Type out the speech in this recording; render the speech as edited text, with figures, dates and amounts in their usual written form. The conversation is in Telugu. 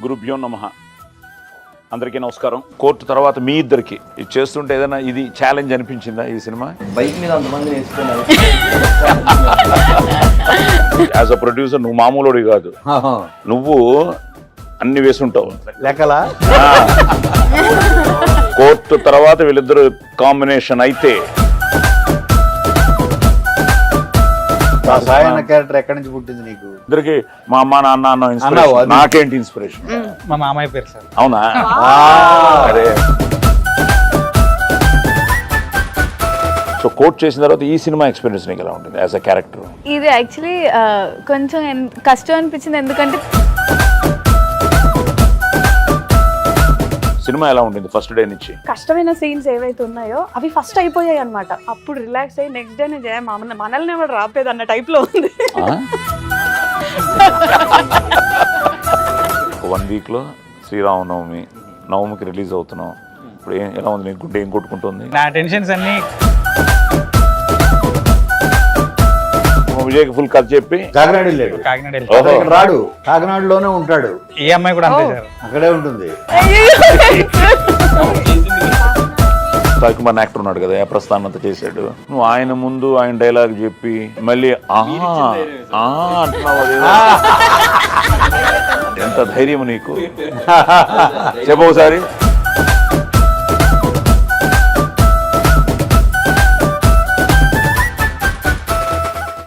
గురుభ్యో నమః. అందరికీ నమస్కారం. కోర్టు తర్వాత మీ ఇద్దరికి ఇది చేస్తుంటే ఏదైనా ఇది ఛాలెంజ్ అనిపించిందా ఈ సినిమా? బైక్ మీద అంతమంది నేర్చుకున్నారు. యాజ్ అ ప్రొడ్యూసర్ నువ్వు మామూలుడి కాదు, నువ్వు అన్ని వేసుంటావు లెక్కలా. కోర్టు తర్వాత వీళ్ళిద్దరు కాంబినేషన్ అయితే సాయి అన్న క్యారెక్టర్ ఎక్కడి నుంచి పుట్టింది నీకు? ఇద్దరికి మా అమ్మ నాన్న అన్న అన్నావు ఇన్స్పిరేషన్. అది. నాకేంటి ఇన్స్పిరేషన్? మా మామయ్య పేరు సార్. అవునా? అరే సో కోర్ట్ చేసిన తర్వాత ఈ సినిమా ఎక్స్పీరియన్స్ నీకు ఎలా ఉంటుంది యాజ్ అ క్యారెక్టర్? ఇది యాక్చువల్లీ కొంచెం కష్టం అనిపించింది, ఎందుకంటే సినిమా ఎలా ఉంటుంది ఫస్ట్ డే నుంచి? కష్టమైన సీన్స్ ఏవైతే ఉన్నాయో అవి ఫస్ట్ అయిపోయాయి అనమాట. అప్పుడు రిలాక్స్ అయ్యి నెక్స్ట్ డే నేను మనల్ని ఎవరు రాపేది అన్న టైప్ లో ఉంది. 1 వీక్లో శ్రీరామనవమి, నవమికి రిలీజ్ అవుతున్నాం. ఇప్పుడు ఎలా ఉంది నీకు? గుండె ఏం కొట్టుకుంటుంది? నా టెన్షన్స్ అన్ని విజయ్కి ఫుల్ కథ చెప్పి కాకినాడ వెళ్ళాడు. కాకినాడ వెళ్ళి ఓహో. ఇక్కడ రాడు, కాకినాడలోనే ఉంటాడు. ఈ అమ్మాయి కూడా అంతే సార్. అక్కడే ఉంటుంది. సాయికుమార్ యాక్టర్ ఉన్నాడు కదా, ఏ ప్రస్థానం అంతా చేశాడు. నువ్వు ఆయన ముందు ఆయన డైలాగ్ చెప్పి మళ్ళీ అంటున్నావు. ఎంత ధైర్యం నీకు? చెప్పు ఒకసారి.